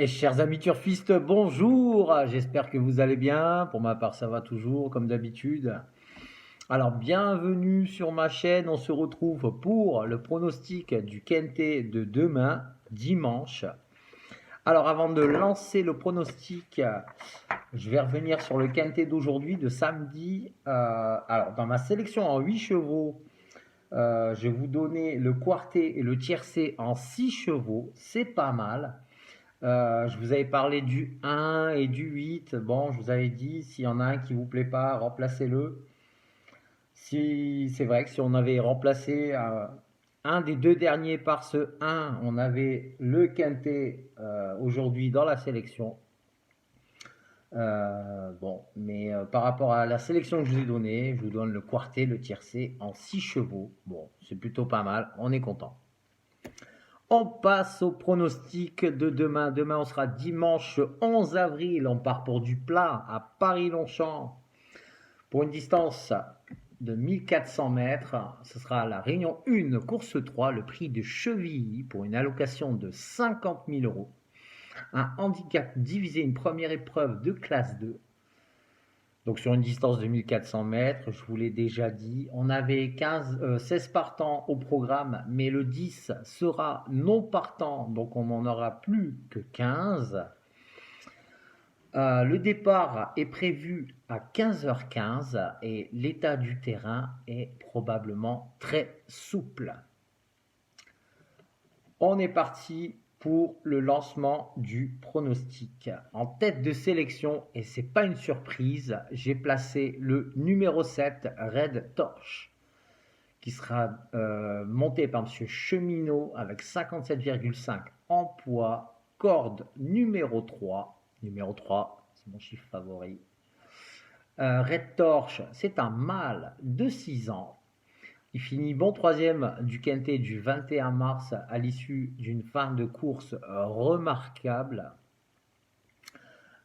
Et chers amis turfistes, bonjour! J'espère que vous allez bien. Pour ma part, ça va toujours, comme d'habitude. Alors, bienvenue sur ma chaîne. On se retrouve pour le pronostic du Quintet de demain, dimanche. Alors, avant de lancer le pronostic, je vais revenir sur le Quintet d'aujourd'hui, de samedi. Alors, dans ma sélection en 8 chevaux, je vais vous donner le quartet et le tiercé en 6 chevaux. C'est pas mal. Je vous avais parlé du 1 et du 8. Bon, je vous avais dit, s'il y en a un qui ne vous plaît pas, remplacez-le. Si, c'est vrai que si on avait remplacé un des deux derniers par ce 1, on avait le quintet aujourd'hui dans la sélection. Bon, mais par rapport à la sélection que je vous ai donnée, je vous donne le quartet, le tiercé en 6 chevaux. Bon, c'est plutôt pas mal, on est content. On passe au pronostic de demain. Demain, on sera dimanche 11 avril. On part pour du plat à Paris-Longchamp pour une distance de 1400 mètres. Ce sera la Réunion 1, course 3, le prix de Chevilly pour une allocation de 50 000 euros. Un handicap divisé, une première épreuve de classe 2. Donc sur une distance de 1400 mètres, je vous l'ai déjà dit, on avait 16 partants au programme, mais le 10 sera non partant, donc on n'en aura plus que 15. Le départ est prévu à 15h15 et l'état du terrain est probablement très souple. On est parti pour le lancement du pronostic. En tête de sélection, et c'est pas une surprise, j'ai placé le numéro 7, Red Torch, qui sera monté par M. Cheminot avec 57,5 en poids, corde numéro 3. Numéro 3, c'est mon chiffre favori. Red Torch, c'est un mâle de 6 ans. Il finit bon troisième du quintet du 21 mars à l'issue d'une fin de course remarquable.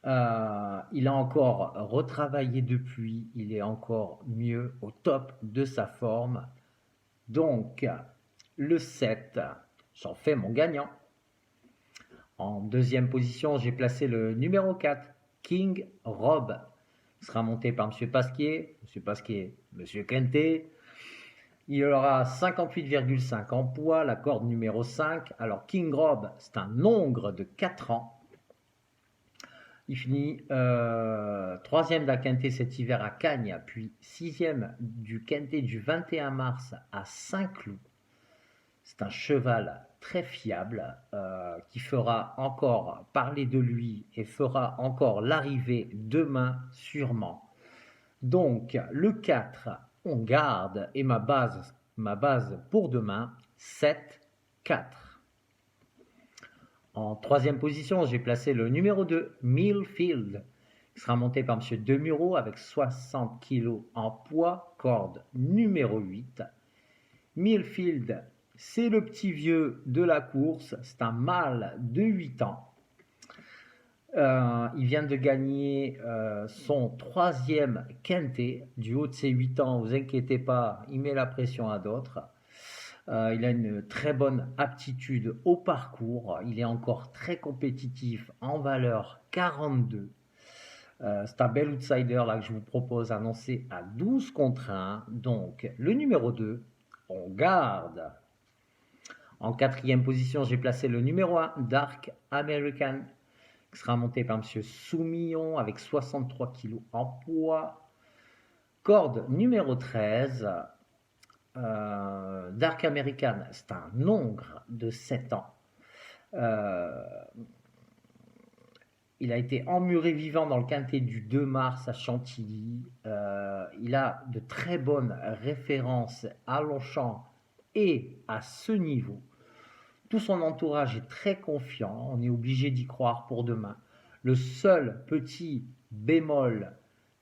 Il a encore retravaillé depuis, il est encore mieux au top de sa forme. Donc, le 7, j'en fais mon gagnant. En deuxième position, j'ai placé le numéro 4, King Rob. Il sera monté par M. Pasquier, M. Quintet. Il aura 58,5 en poids, la corde numéro 5. Alors King Rob, c'est un hongre de 4 ans. Il finit troisième d'un quintet cet hiver à Cagnes, puis sixième du quintet du 21 mars à Saint-Cloud. C'est un cheval très fiable qui fera encore parler de lui et fera encore l'arrivée demain sûrement. Donc le 4, on garde et ma base pour demain, 7-4. En troisième position, j'ai placé le numéro 2, Millfield, qui sera monté par M. Demureau avec 60 kg en poids, corde numéro 8. Millfield, c'est le petit vieux de la course, c'est un mâle de 8 ans. Il vient de gagner son troisième quintet. Du haut de ses 8 ans, vous inquiétez pas, il met la pression à d'autres. Il a une très bonne aptitude au parcours. Il est encore très compétitif en valeur 42. C'est un bel outsider là que je vous propose annoncé à 12 contre 1. Donc le numéro 2, on garde. En quatrième position, j'ai placé le numéro 1, Dark American, qui sera monté par M. Soumillon avec 63 kg en poids. Corde numéro 13, Dark American, c'est un hongre de 7 ans. Il a été emmuré vivant dans le quintet du 2 mars à Chantilly. Il a de très bonnes références à Longchamp et à ce niveau. Tout son entourage est très confiant, on est obligé d'y croire pour demain. Le seul petit bémol,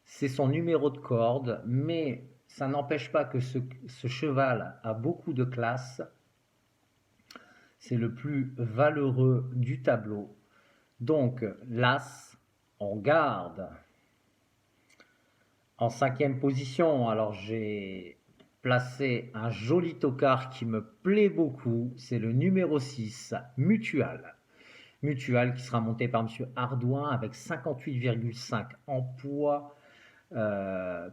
c'est son numéro de corde, mais ça n'empêche pas que ce cheval a beaucoup de classe. C'est le plus valeureux du tableau. Donc, l'As, on garde. En cinquième position, alors j'ai placé un joli tocard qui me plaît beaucoup, c'est le numéro 6, Mutual. Mutual qui sera monté par Monsieur Ardouin avec 58,5 en poids.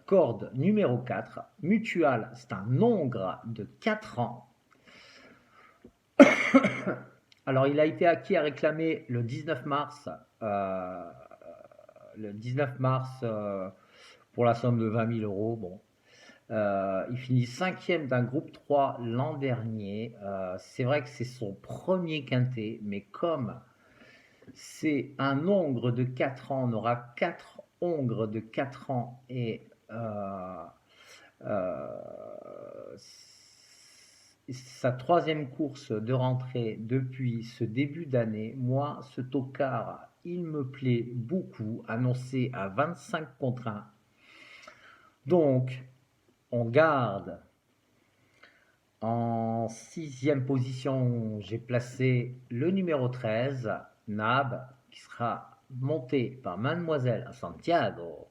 Corde numéro 4. Mutual, c'est un hongre de 4 ans. Alors, il a été acquis à réclamer le 19 mars. Pour la somme de 20 000 euros. Bon. Il finit 5e d'un groupe 3 l'an dernier. C'est vrai que c'est son premier quintet, mais comme c'est un hongre de 4 ans, on aura 4 hongres de 4 ans et sa 3e course de rentrée depuis ce début d'année. Moi, ce tocard, il me plaît beaucoup, annoncé à 25 contre 1. Donc, on garde. En 6e position, j'ai placé le numéro 13, Nab, qui sera monté par Mademoiselle Santiago.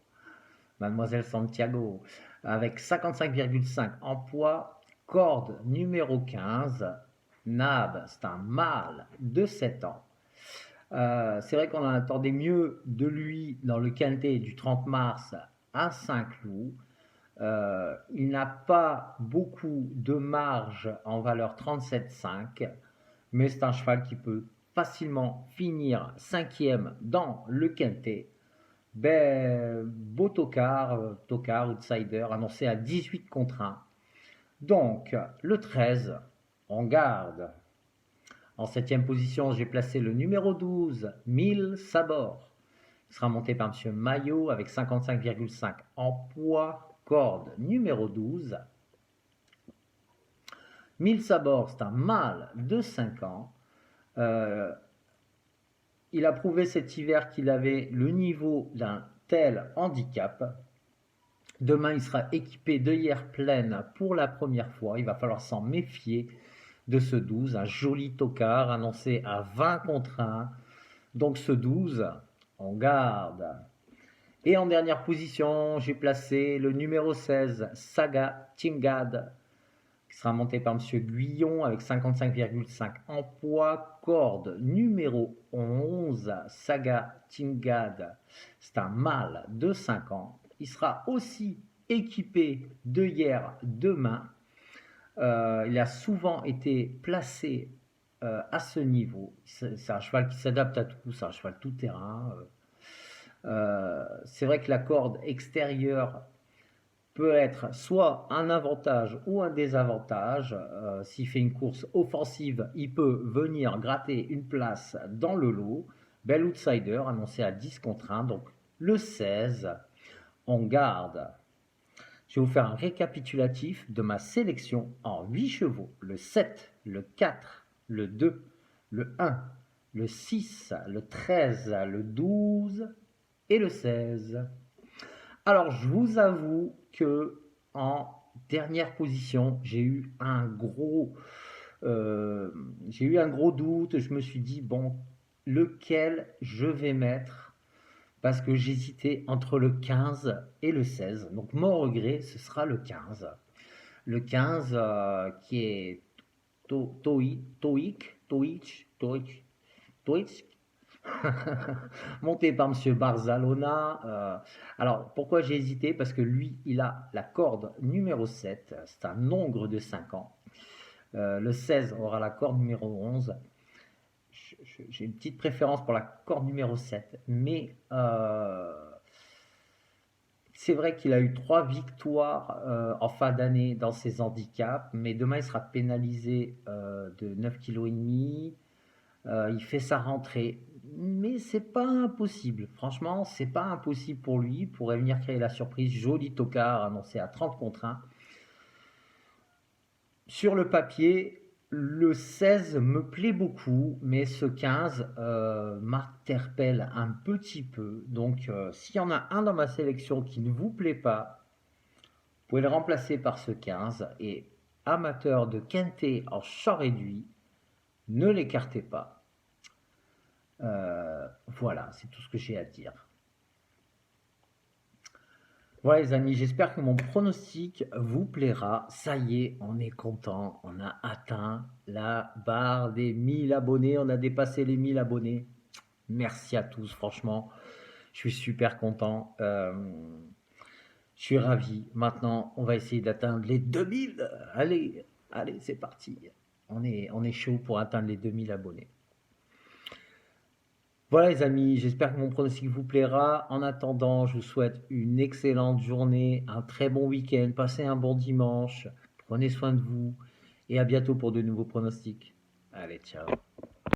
Mademoiselle Santiago, avec 55,5 en poids. Corde numéro 15, Nab, c'est un mâle de 7 ans. C'est vrai qu'on en attendait mieux de lui dans le quintet du 30 mars à Saint-Cloud. Il n'a pas beaucoup de marge en valeur 37,5, mais c'est un cheval qui peut facilement finir 5e dans le quintet. Beau tocard, outsider, annoncé à 18 contre 1. Donc, le 13, on garde. En 7e position, j'ai placé le numéro 12, 1000 Sabor. Il sera monté par M. Maillot avec 55,5 en poids. Corde numéro 12. 1000 Sabor, c'est un mâle de 5 ans. Il a prouvé cet hiver qu'il avait le niveau d'un tel handicap. Demain, il sera équipé d'œillères pleines pour la première fois. Il va falloir s'en méfier de ce 12. Un joli tocard annoncé à 20 contre 1. Donc ce 12, on garde. Et en dernière position, j'ai placé le numéro 16, Saga Tingad, qui sera monté par M. Guyon avec 55,5 en poids. Corde numéro 11, Saga Tingad, c'est un mâle de 5 ans. Il sera aussi équipé d'œillères de main. Il a souvent été placé à ce niveau. C'est un cheval qui s'adapte à tout, c'est un cheval tout-terrain. C'est vrai que la corde extérieure peut être soit un avantage ou un désavantage. S'il fait une course offensive, il peut venir gratter une place dans le lot. Bel outsider annoncé à 10 contre 1. Donc le 16, on garde. Je vais vous faire un récapitulatif de ma sélection en 8 chevaux. Le 7, le 4, le 2, le 1, le 6, le 13, le 12 et le 16. Alors, je vous avoue que en dernière position, j'ai eu un gros doute. Je me suis dit, bon, lequel je vais mettre? Parce que j'hésitais entre le 15 et le 16. Donc, mon regret, ce sera le 15. Le 15 qui est Toic, monté par M. Barzalona. Alors, pourquoi j'ai hésité? Parce que lui, il a la corde numéro 7. C'est un hongre de 5 ans. Le 16 aura la corde numéro 11. J'ai une petite préférence pour la corde numéro 7. Mais c'est vrai qu'il a eu 3 victoires en fin d'année dans ses handicaps. Mais demain, il sera pénalisé de 9,5 kg. Il fait sa rentrée. Mais c'est pas impossible. Franchement, c'est pas impossible pour lui. Il pourrait venir créer la surprise. Joli tocard annoncé à 30 contre 1. Sur le papier, le 16 me plaît beaucoup, mais ce 15 m'interpelle un petit peu. Donc, s'il y en a un dans ma sélection qui ne vous plaît pas, vous pouvez le remplacer par ce 15. Et amateur de quintet en short réduit, ne l'écartez pas. Voilà, c'est tout ce que j'ai à dire. Voilà les amis, j'espère que mon pronostic vous plaira. Ça y est, on est content. On a atteint la barre des 1000 abonnés. On a dépassé les 1000 abonnés. Merci à tous, franchement. Je suis super content. Je suis ravi. Maintenant, on va essayer d'atteindre les 2000. Allez, allez, c'est parti. On est chaud pour atteindre les 2000 abonnés. Voilà les amis, j'espère que mon pronostic vous plaira. En attendant, je vous souhaite une excellente journée, un très bon week-end, passez un bon dimanche, prenez soin de vous et à bientôt pour de nouveaux pronostics. Allez, ciao.